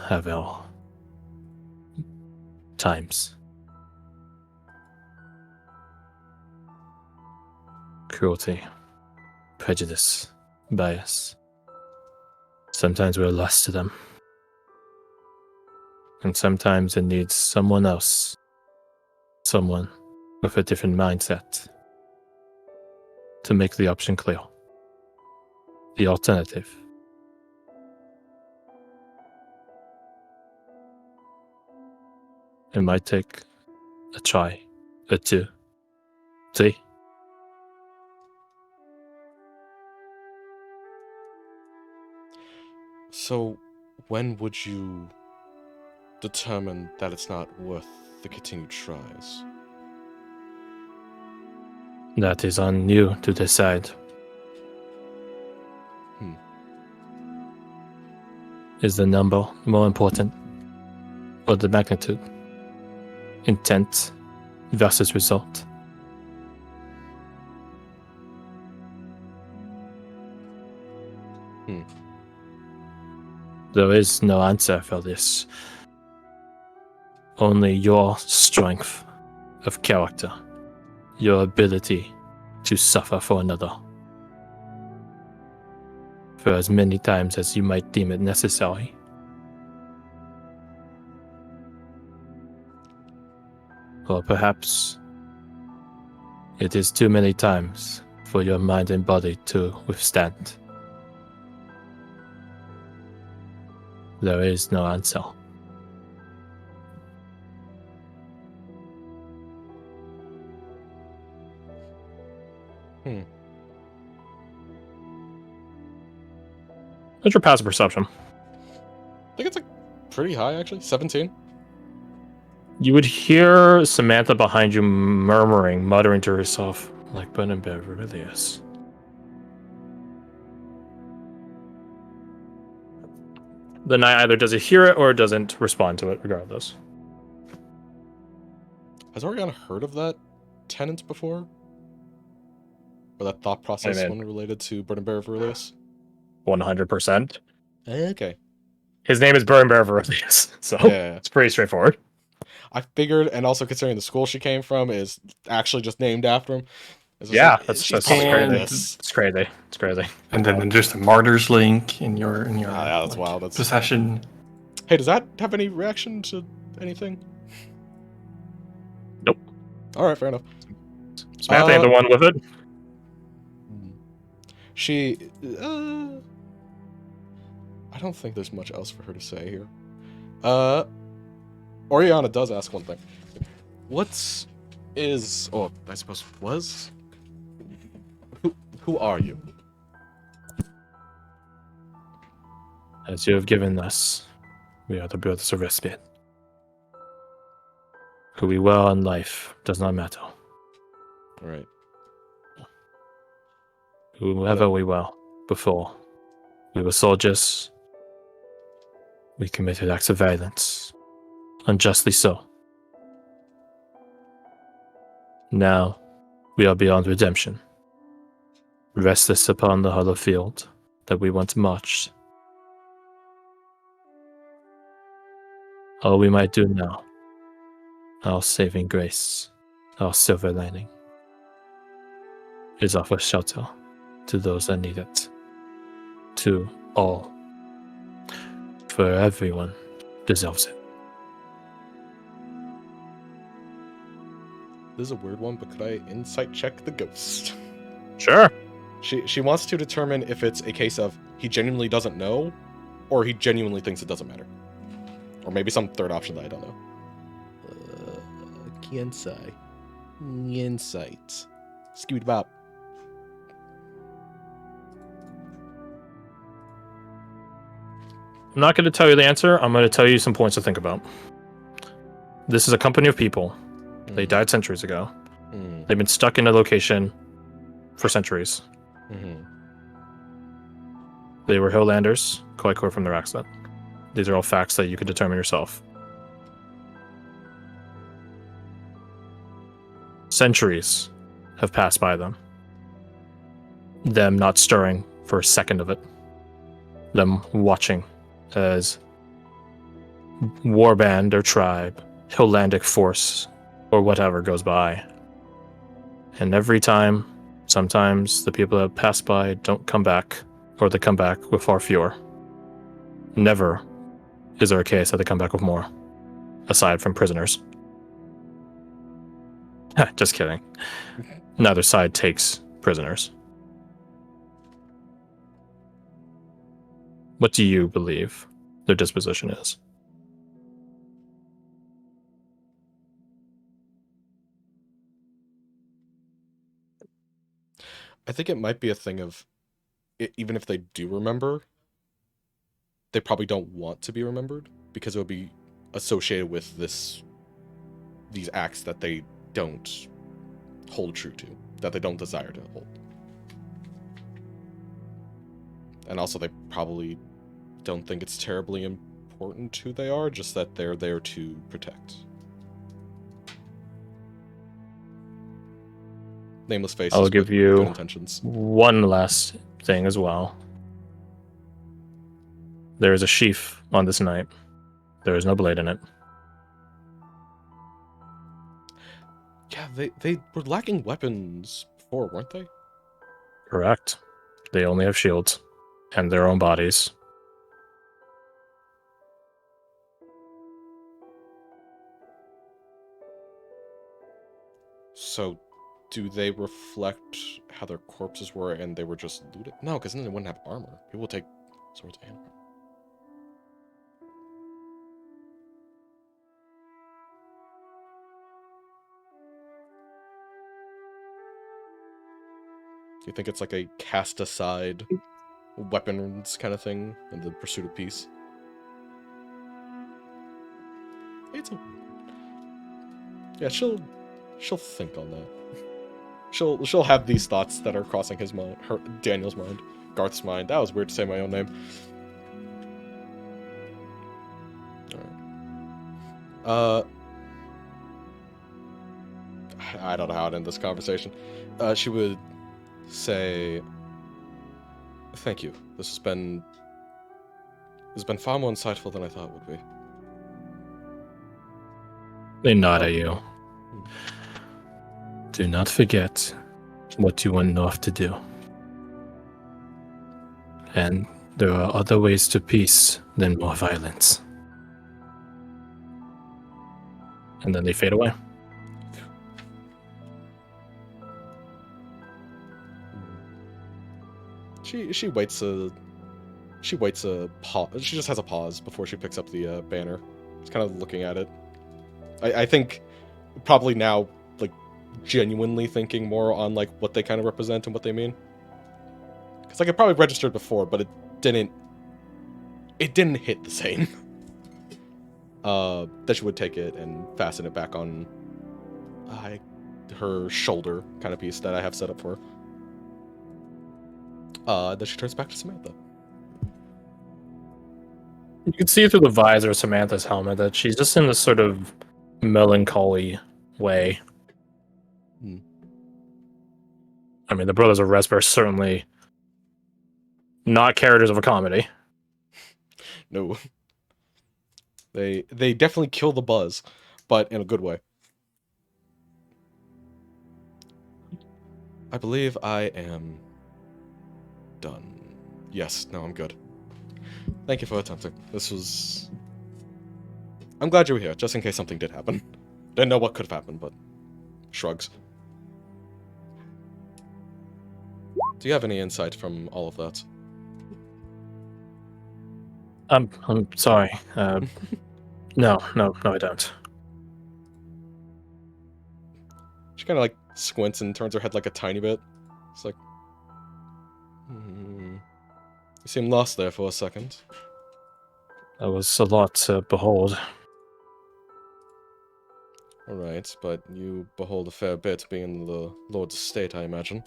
have our times. Cruelty, prejudice, bias. Sometimes we're lost to them. And sometimes it needs someone else. Someone with a different mindset to make the option clear. The alternative. It might take a try, a two, three. So, when would you determine that it's not worth the continued tries? That is on you to decide. Is the number more important? Or the magnitude? Intent versus result? There is no answer for this. Only your strength of character, your ability to suffer for another, for as many times as you might deem it necessary. Or perhaps it is too many times for your mind and body to withstand. There is no answer. What's your passive perception? I think it's like pretty high, actually. 17. You would hear Samantha behind you murmuring, muttering to herself, like Ben and Bev really is. The knight either doesn't hear it or doesn't respond to it, regardless. Has Oriana heard of that tenant before? Or that thought process one related to Burden Bear of Aurelius? 100%. Okay. His name is Burden Bear of Aurelius, so It's pretty straightforward. I figured, and also considering the school she came from is actually just named after him. Yeah, like, that's crazy. It's crazy. It's crazy. And then there's the martyrs link in your that's wild. That's possession. Hey, does that have any reaction to anything? Nope. All right, fair enough. Samantha ain't the one with it. She, I don't think there's much else for her to say here. Oriana does ask one thing. I suppose was? Who are you? As you have given us, we are the brothers of respite. Who we were in life does not matter. All right. Whoever we were before, we were soldiers. We committed acts of violence, unjustly so. Now, we are beyond redemption, restless upon the hollow field that we once marched. All we might do now, our saving grace, our silver lining, is offer shelter to those that need it. To all. For everyone deserves it. This is a weird one, but could I insight check the ghost? Sure. She wants to determine if it's a case of he genuinely doesn't know, or he genuinely thinks it doesn't matter. Or maybe some third option that I don't know. Insight. Scooty bop. I'm not going to tell you the answer. I'm going to tell you some points to think about. This is a company of people. They died centuries ago. They've been stuck in a location for centuries. They were Hilllanders, quite clear from their accent. These are all facts that you could determine yourself. Centuries have passed by them. Them not stirring for a second of it. Them watching as warband or tribe, Hillandic force, or whatever goes by. And every time, sometimes the people that pass by don't come back, or they come back with far fewer. Never is there a case that they come back with more, aside from prisoners. Just kidding. Neither side takes prisoners. What do you believe their disposition is? I think it might be a thing of, even if they do remember, they probably don't want to be remembered because it would be associated with these acts that they don't hold true to, that they don't desire to hold. And also they probably don't think it's terribly important who they are, just that they're there to protect. Nameless faces I'll give with you good intentions. one last thing as well. There is a sheath on this knife. There is no blade in it. Yeah, they were lacking weapons before, weren't they? Correct. They only have shields and their own bodies. So, do they reflect how their corpses were and they were just looted? No, because then they wouldn't have armor. People would take swords and armor. Do you think it's like a cast aside weapons kind of thing in the pursuit of peace? It's a... Yeah, she'll think on that. She'll have these thoughts that are crossing his mind, Daniel's mind, Garth's mind. That was weird to say my own name. Alright. I don't know how to end this conversation. She would say, "Thank you. This has been far more insightful than I thought it would be." They nod at you. Do not forget what you went north to do. And there are other ways to peace than more violence. And then they fade away. She waits a pause. She just has a pause before she picks up the banner. She's kind of looking at it. I think probably now, like, genuinely thinking more on like what they kind of represent and what they mean. Because like it probably registered before, but it didn't hit the same. That she would take it and fasten it back on her shoulder kind of piece that I have set up for her. Then she turns back to Samantha. You can see through the visor of Samantha's helmet that she's just in this sort of melancholy way. I mean, the Brothers of Resper are certainly not characters of a comedy. No. They definitely kill the buzz, but in a good way. I believe I am done. Yes, no, I'm good. Thank you for attempting. This was... I'm glad you were here, just in case something did happen. Didn't know what could have happened, but... Shrugs. Do you have any insight from all of that? I'm sorry. No, I don't. She kind of like squints and turns her head like a tiny bit. It's like... You seem lost there for a second. That was a lot to behold. Alright, but you behold a fair bit being the Lord's estate, I imagine.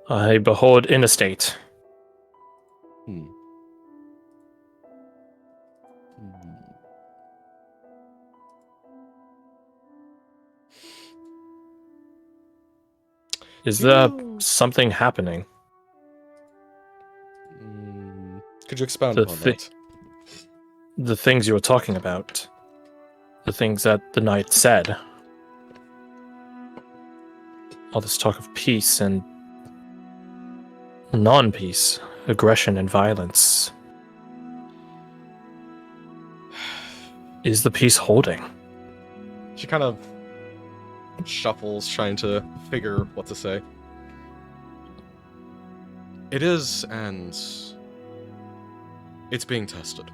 I behold in a state. Is there something happening? Could you expound upon that? the things you were talking about, the things that the knight said, all this talk of peace and non-peace, aggression and violence, is the peace holding? She kind of shuffles, trying to figure what to say. It is, and it's being tested.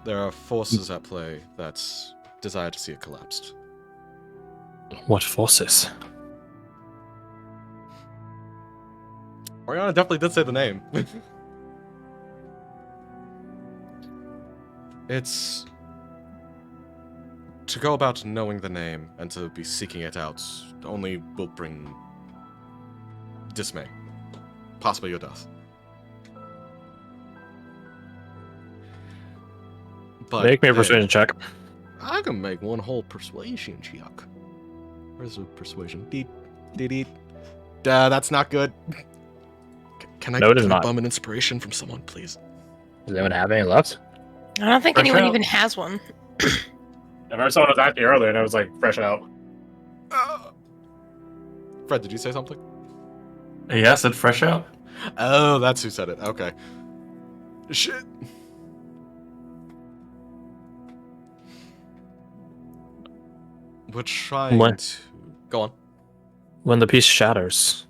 There are forces at play that desire to see it collapsed. What forces? Oriana definitely did say the name. It's to go about knowing the name and to be seeking it out only will bring dismay. Possibly your death. But Make me a persuasion check. I can make one whole persuasion check. Where's the persuasion? Deet, deet, deet. That's not good. Can I bum an inspiration from someone, please? Does anyone have any left? I don't think Fresh anyone out. even has one. I remember someone was acting earlier and I was like, fresh out. Fred, did you say something? Yeah, I said fresh out. Oh, that's who said it. Okay. Shit. We're trying What? to... Go on. When the peace shatters,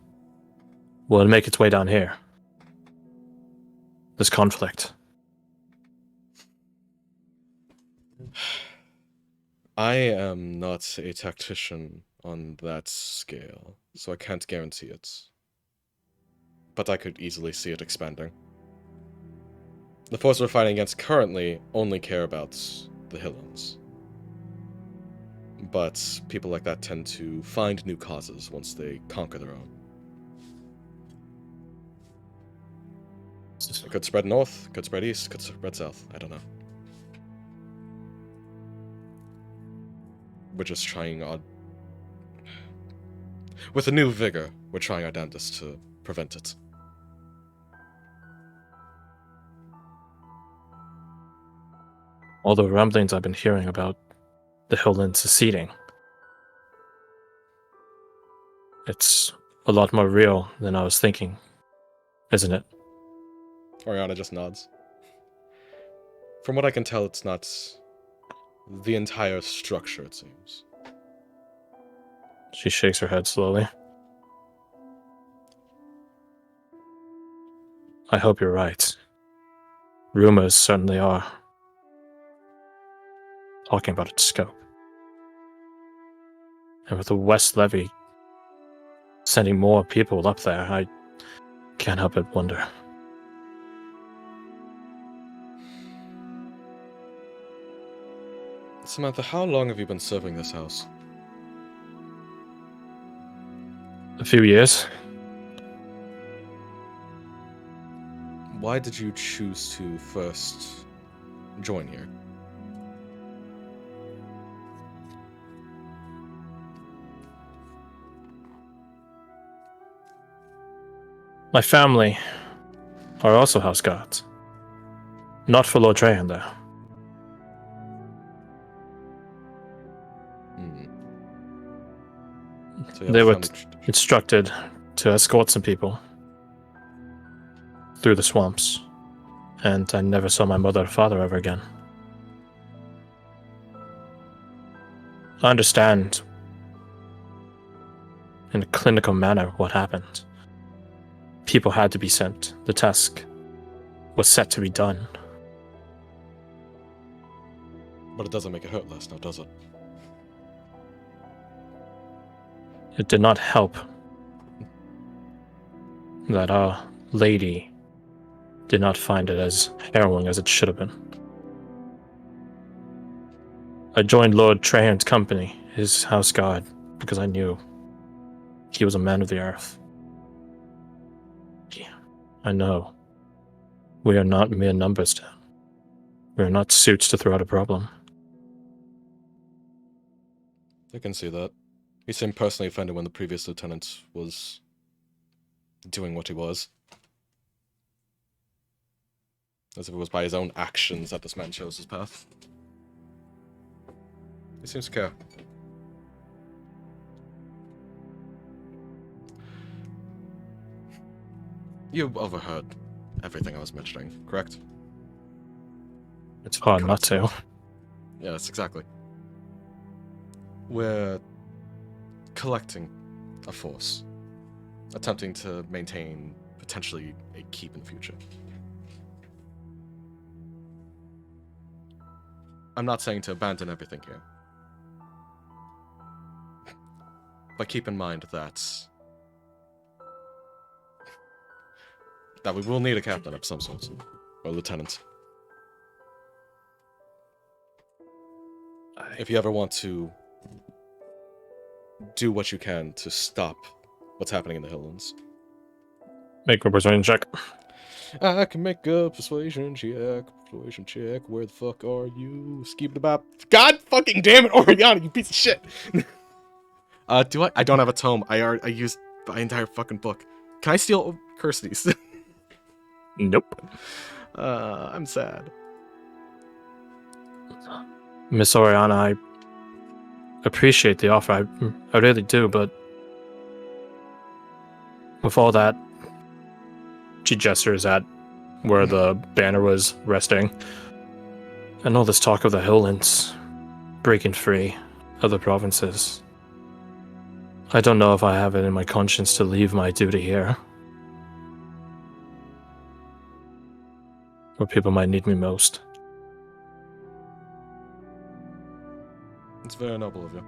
will it make its way down here? This conflict. I am not a tactician on that scale, so I can't guarantee it. But I could easily see it expanding. The force we're fighting against currently only care about the Hillons. But people like that tend to find new causes once they conquer their own. It could spread north, could spread east, could spread south. I don't know. We're just trying our... With a new vigor, we're trying our damnedest to prevent it. All the rumblings I've been hearing about the Hillland seceding. It's a lot more real than I was thinking, isn't it? Oriana just nods. From what I can tell, it's not the entire structure, it seems. She shakes her head slowly. I hope you're right. Rumors certainly are talking about its scope. And with the West Levy sending more people up there, I can't help but wonder. Samantha, how long have you been serving this house? A few years. Why did you choose to first join here? My family are also house guards. Not for Lord Trahan, though. So you They have were family tradition. instructed to escort some people through the swamps, and I never saw my mother or father ever again. I understand in a clinical manner what happened. People had to be sent. The task was set to be done. But it doesn't make it hurt less now, does it? It did not help that our lady did not find it as harrowing as it should have been. I joined Lord Trahan's company, his house guard, because I knew he was a man of the earth. I know. We are not mere numbers to him. We are not suits to throw out a problem. I can see that. He seemed personally offended when the previous lieutenant was doing what he was. As if it was by his own actions that this man chose his path. He seems to care. You overheard everything I was mentioning, correct? It's hard not to. Yes, exactly. We're collecting a force, attempting to maintain potentially a keep in the future. I'm not saying to abandon everything here. But keep in mind that we will need a captain of some sort, or lieutenant. If you ever want to do what you can to stop what's happening in the Highlands. Make a persuasion check. I can make a persuasion check. Persuasion check. Where the fuck are you? Skeep about. God fucking damn it, Oriana, you piece of shit. Do I? I don't have a tome. I used my entire fucking book. Can I steal Kirsty's? Nope. I'm sad. Miss Oriana, I appreciate the offer. I really do, but with all that, she gestures at where the banner was resting, and all this talk of the Hilllands breaking free of the provinces. I don't know if I have it in my conscience to leave my duty here, where people might need me most. It's very noble of you.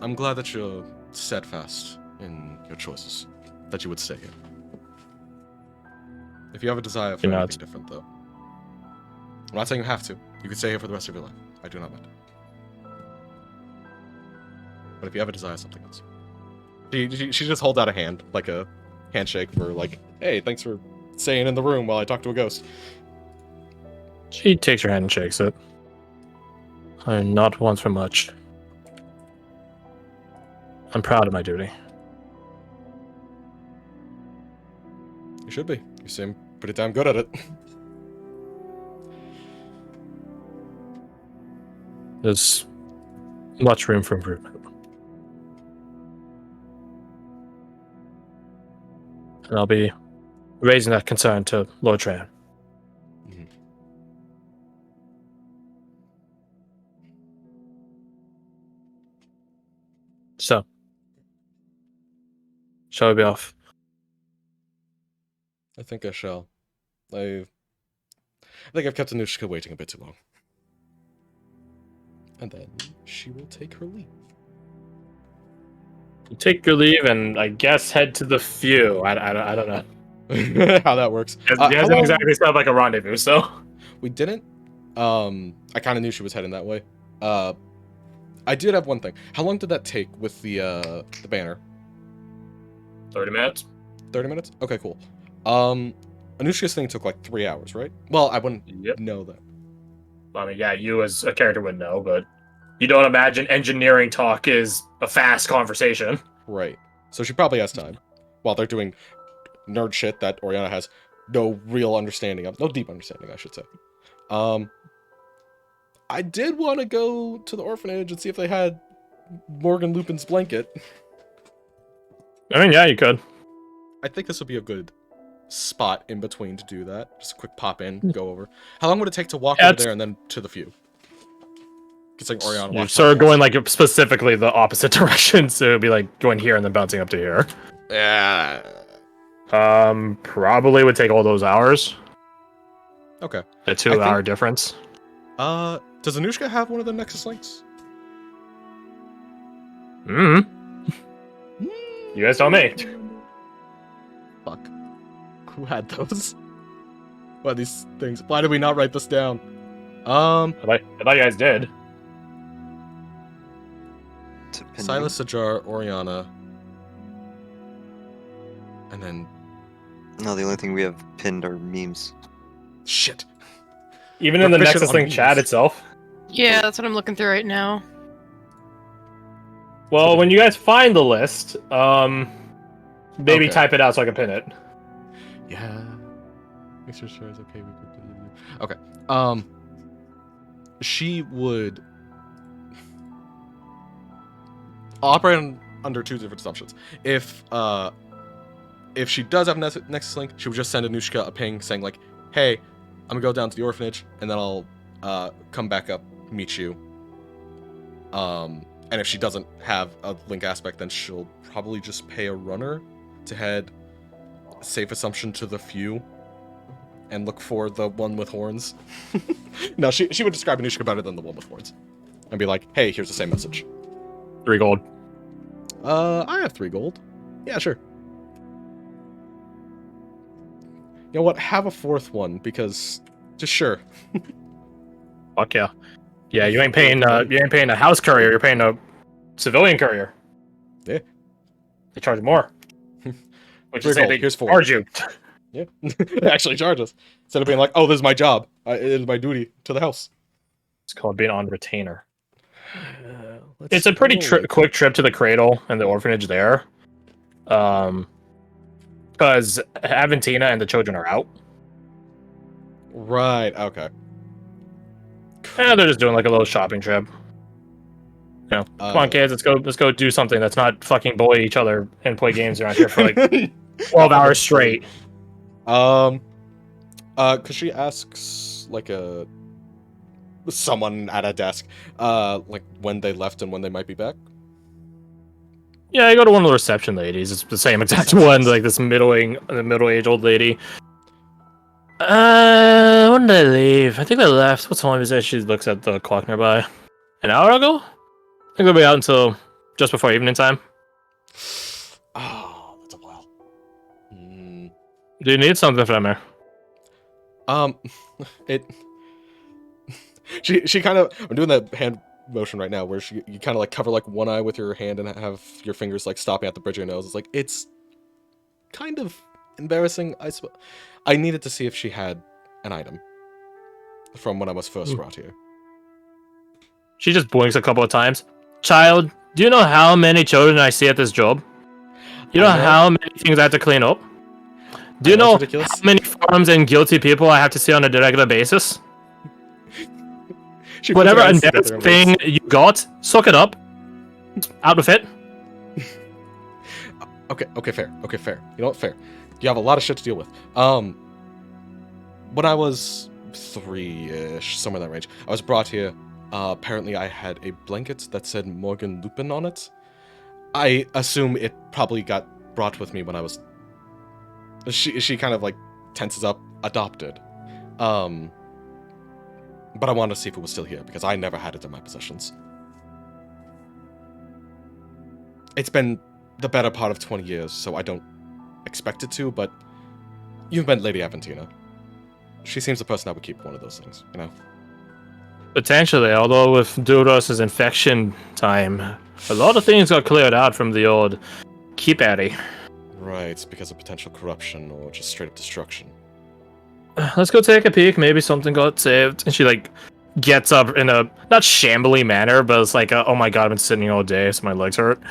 I'm glad that you're steadfast in your choices, that you would stay here. If you have a desire for anything different, though, I'm not saying you have to. You could stay here for the rest of your life. I do not mind. But if you have a desire, something else. She just holds out a hand, like a handshake for like, hey, thanks for staying in the room while I talk to a ghost. She takes your hand and shakes it. I am not one for much. I'm proud of my duty. You should be. You seem pretty damn good at it. There's much room for improvement. And I'll be raising that concern to Lord Tran. Mhm. So, shall we be off? I think I shall. I think I've kept Anushka waiting a bit too long. And then she will take her leave. Take your leave and I guess head to the few. I don't know. How that works. It hasn't exactly sounded like a rendezvous, so. We didn't. I kind of knew she was heading that way. I did have one thing. How long did that take with the banner? 30 minutes? 30 minutes? Okay, cool. Anushka's thing took like 3 hours, right? Well, I wouldn't know that. I mean, yeah, you as a character would know, but you don't imagine engineering talk is a fast conversation. Right. So she probably has time. While they're doing nerd shit that Oriana has no real understanding of. No deep understanding, I should say. I did want to go to the orphanage and see if they had Morgan Lupin's blanket. I mean, yeah, you could. I think this would be a good spot in between to do that. Just a quick pop in, go over. How long would it take to walk over there and then to the few? Considering Oriana walks. So going like specifically the opposite direction, so it'd be like going here and then bouncing up to here. Yeah. Probably would take all those hours. Okay. A 2-hour difference. Does Anushka have one of the Nexus links? You guys tell me. Fuck. Who had those? What are these things? Why did we not write this down? I thought you guys did. Silas, Sajar, Oriana. And then... No, the only thing we have pinned are memes. Shit. Even in the Nexus Link chat itself? Yeah, that's what I'm looking through right now. Well, when you guys find the list, Maybe Okay. type it out so I can pin it. Yeah. Make sure it's okay. Okay. She would operate under two different assumptions. If she does have Nexus Link, she would just send Anushka a ping saying like, "Hey, I'm gonna go down to the orphanage, and then I'll come back up, meet you." And if she doesn't have a link aspect, then she'll probably just pay a runner to head, safe assumption, to the few, and look for the one with horns. No, she would describe Anushka better than the one with horns, and be like, "Hey, here's the same message." 3 gold. I have 3 gold. Yeah, sure. You know what? Have a 4th one, because just sure. Fuck yeah. Yeah, you ain't paying a house courier, you're paying a civilian courier. Yeah. They charge more. Which 3 is gold. they Here's 4. charge you. Yeah. They actually charge us. Instead of being like, "Oh, this is my job. It is my duty to the house." It's called being on retainer. Let's It's a pretty roll it. quick trip to the cradle and the orphanage there. Because Aventina and the children are out. Right, okay. And they're just doing like a little shopping trip. You know, come on, kids, let's go do something that's not fucking bully each other and play games around here for like 12 hours straight. Cause she asks like someone at a desk, like when they left and when they might be back. Yeah, I go to one of the reception ladies. It's the same exact one, like this middle-aged old lady. When did they leave? I think they left. What time is it? She looks at the clock nearby. An hour ago? I think they'll be out until just before evening time. Oh, that's a while. Hmm. Do you need something from her? It. She kind of. I'm doing that hand motion right now, where you kind of like cover like one eye with your hand and have your fingers like stopping at the bridge of your nose. It's like it's kind of embarrassing. I needed to see if she had an item from when I was first brought here. She just blinks a couple of times. Child, do you know how many children I see at this job? You know how many things I have to clean up? Do you know how many farms and guilty people I have to see on a regular basis? Whatever embarrassing thing you got, suck it up. Out with it. Okay, fair. You know what, fair. You have a lot of shit to deal with. When I was 3-ish, somewhere in that range, I was brought here. Apparently I had a blanket that said Morgan Lupin on it. I assume it probably got brought with me when I was... She kind of like tenses up, adopted. But I wanted to see if it was still here, because I never had it in my possessions. It's been the better part of 20 years, so I don't expect it to, but you've met Lady Aventina. She seems the person that would keep one of those things, you know? Potentially, although with Duros' infection time, a lot of things got cleared out from the old Keep Addy. Right, because of potential corruption or just straight up destruction. Let's go take a peek. Maybe something got saved. And she like gets up in a not shambly manner, but it's like, oh my god, I've been sitting all day, so my legs hurt.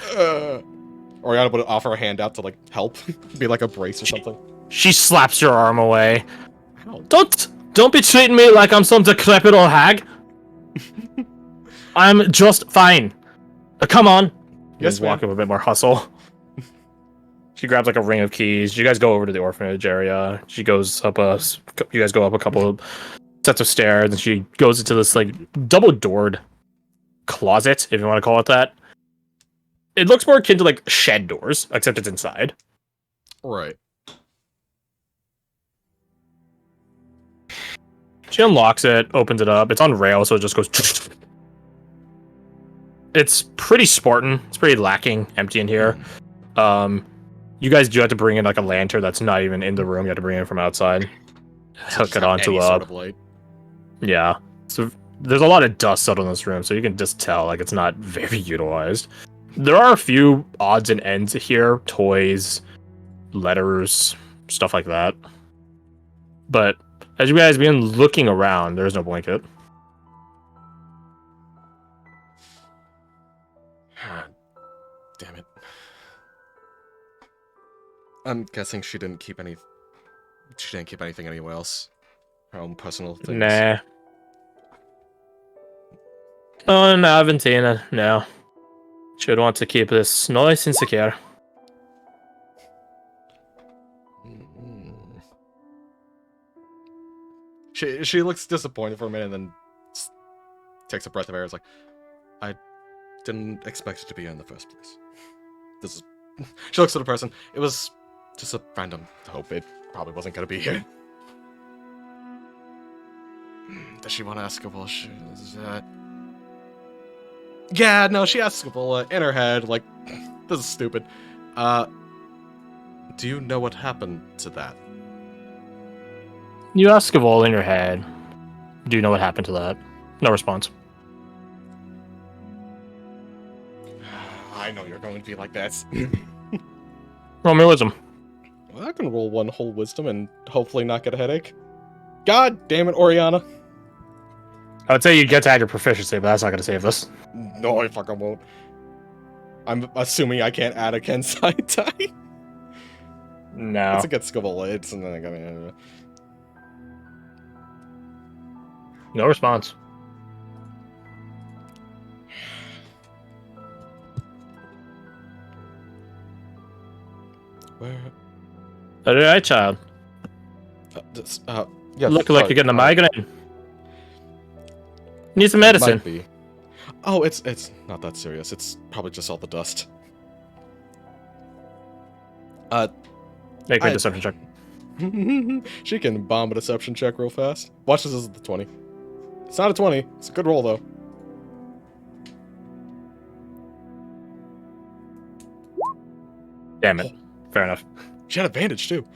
Oriana would offer a hand out to like help, be like a brace or something. She slaps your arm away. Ow. Don't be treating me like I'm some decrepit old hag. I'm just fine. Come on. Yes, walk ma'am. with a bit more hustle. She grabs like a ring of keys. You guys go over to the orphanage area. She goes up you guys go up a couple of sets of stairs, and she goes into this like double-doored closet, if you want to call it that. It looks more akin to like shed doors, except it's inside. Right. She unlocks it, opens it up. It's on rails, so it just goes. It's pretty Spartan. It's pretty lacking, empty in here. You guys do have to bring in like a lantern that's not even in the room. You have to bring it from outside. Hook it onto sort of light. Yeah. So there's a lot of dust settled in this room, so you can just tell like it's not very utilized. There are a few odds and ends here, toys, letters, stuff like that. But as you guys begin looking around, there's no blanket. Damn it. I'm guessing she didn't keep any. She didn't keep anything anywhere else. Her own personal things. Nah. Oh, no, Aventina, no. She'd want to keep this nice and secure. Mm. She looks disappointed for a minute, and then takes a breath of air. It's like, I didn't expect it to be here in the first place. This is. She looks at the person. It was just a random hope. It probably wasn't gonna be here. Does she want to ask Scopola? Yeah, no, she asked Scopola in her head, like, this is stupid. Do you know what happened to that? You ask of all in your head. Do you know what happened to that? No response. I know you're going to be like that. Roll me wisdom. Well, I can roll one whole wisdom and hopefully not get a headache. God damn it, Oriana. I would say you'd get to add your proficiency, but that's not going to save this. No, I fucking won't. I'm assuming I can't add a Kensai die. No. It's against Scopola. It's and then I mean, No response. where? Alright, child. Yeah. Look like you're getting a migraine. Need some medicine. Might be. Oh, it's not that serious. It's probably just all the dust. Make me a deception check. She can bomb a deception check real fast. Watch this is the 20. It's not a 20. It's a good roll though. Damn it. Fair enough. She had advantage too.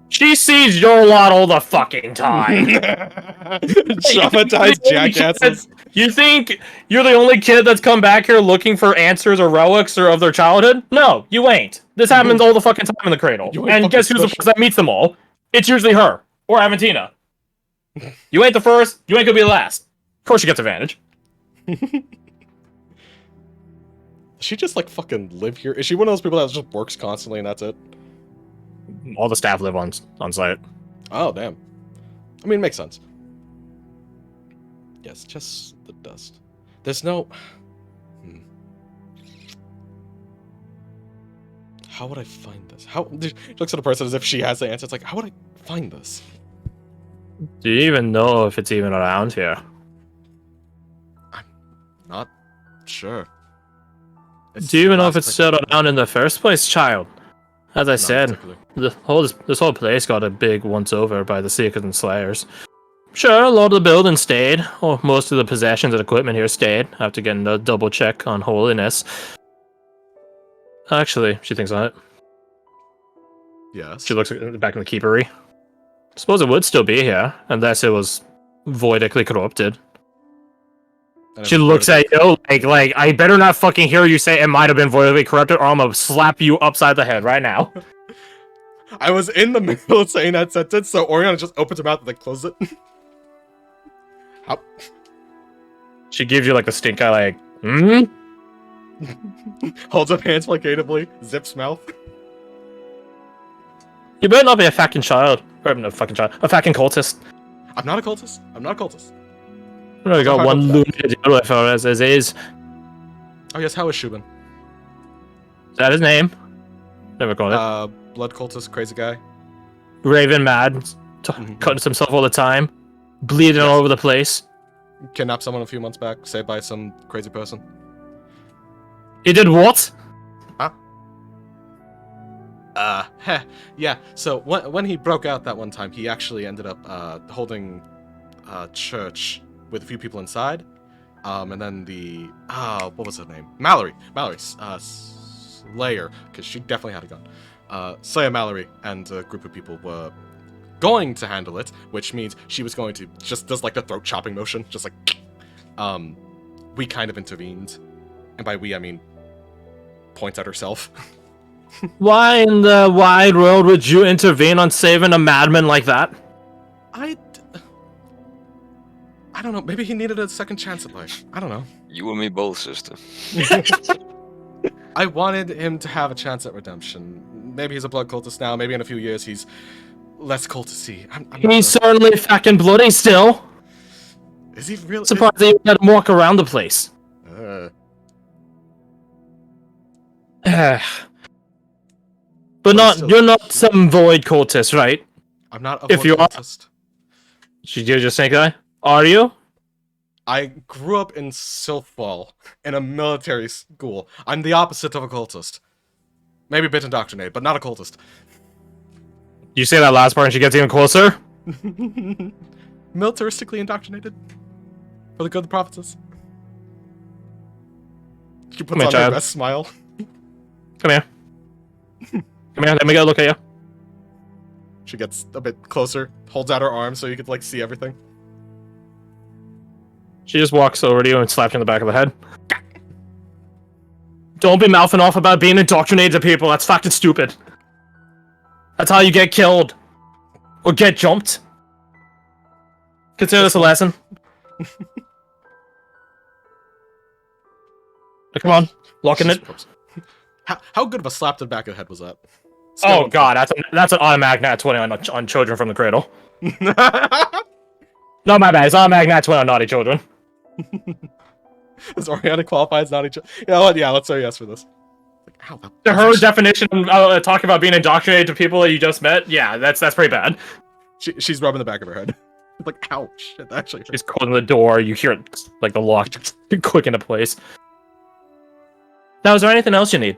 She sees your lot all the fucking time. Traumatized jackasses. You think you're the only kid that's come back here looking for answers or relics or of their childhood? No, you ain't. This happens all the fucking time in the cradle. You ain't And guess fucking who's the special. first that meets them all? It's usually her. Or Aventina. You ain't the first, you ain't gonna be the last. Of course she gets advantage. Does she just like fucking live here? Is she one of those people that just works constantly and that's it? All the staff live on site. Oh damn. I mean, it makes sense. Yes, just the dust. There's no. How would I find this? How she looks at the person as if she has the answer. It's like, how would I find this? Do you even know if it's even around here? Not sure. Do you even know if it's still around in the first place, child? As I said, this whole place got a big once-over by the Seekers and Slayers. Sure, a lot of the buildings stayed, or most of the possessions and equipment here stayed, after getting a double check on holiness. Actually, she thinks on it. Yes. She looks back in the keepery. Suppose it would still be here, unless it was voidically corrupted. And She it's looks vertical. at you like, I better not fucking hear you say it might have been voidically corrupted, or I'm gonna slap you upside the head right now. I was in the middle of saying that sentence, so Oriana just opens her mouth and then closes it. How? She gives you like the stink eye, like, hmm? Holds up hands placatively, zips mouth. You better not be a fucking child. Or not a fucking child. A fucking cultist. I'm not a cultist. I'm not a cultist. We only got hard one up that. lunatic to deal with as is. Oh yes, how is Shubin? Is that his name? Never called it. Blood cultist, crazy guy. Raven mad. Cutting himself all the time. Bleeding all over the place. Kidnapped someone a few months back, saved by some crazy person. He did what? Heh. Yeah, so when he broke out that one time, he actually ended up holding a church with a few people inside. And then what was her name? Mallory, Slayer, because she definitely had a gun. Slayer Mallory and a group of people were going to handle it, which means she was going to just does like the throat chopping motion, just like we kind of intervened. And by we I mean points at herself. Why in the wide world would you intervene on saving a madman like that? I don't know. Maybe he needed a second chance at life. I don't know. You and me both, sister. I wanted him to have a chance at redemption. maybe he's a blood cultist now. Maybe in a few years he's less cultisty. I'm not He's sure. certainly fucking bloody still. Is he really? Surprised they even let him walk around the place. But But still- you're not some void cultist, right? I'm not a If void you are- cultist. You're just saying that? Are you? I grew up in Silphwall, in a military school. I'm the opposite of a cultist. Maybe a bit indoctrinated, but not a cultist. You say that last part and she gets even closer? Militaristically indoctrinated. For the good of the provinces. She puts Come here, on her child. best smile. Come here. Come here, let me get a look at you. She gets a bit closer, holds out her arm so you could, like, see everything. She just walks over to you and slaps you in the back of the head. Don't be mouthing off about being indoctrinated to people. That's fucking stupid. That's how you get killed. Or get jumped. Consider this a lesson. Come on. Locking it. How good of a slap to the back of the head was that? Oh god, that's an automatic nat 20 on children from the cradle. No, my bad. It's automatic nat 20 on naughty children. Is Oriana qualified as naughty child? Yeah, let's say yes for this. Like, ow, Her definition of talking about being indoctrinated to people that you just met, yeah, that's pretty bad. She's rubbing the back of her head. Like, ow, shit, that actually hurt. She's closing the door. You hear it, like the lock just click into place. Now, is there anything else you need?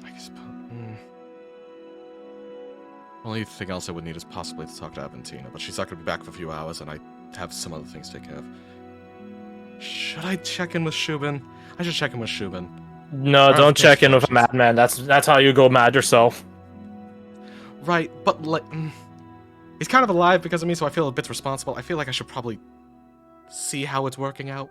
I guess, only thing else I would need is possibly to talk to Aventina, but she's not going to be back for a few hours, and I have some other things to take care of. Should I check in with Shubin? I should check in with Shubin. No, Alright, don't check in with a congratulations. madman. That's how you go mad yourself. Right, but like, he's kind of alive because of me, so I feel a bit responsible. I feel like I should probably see how it's working out.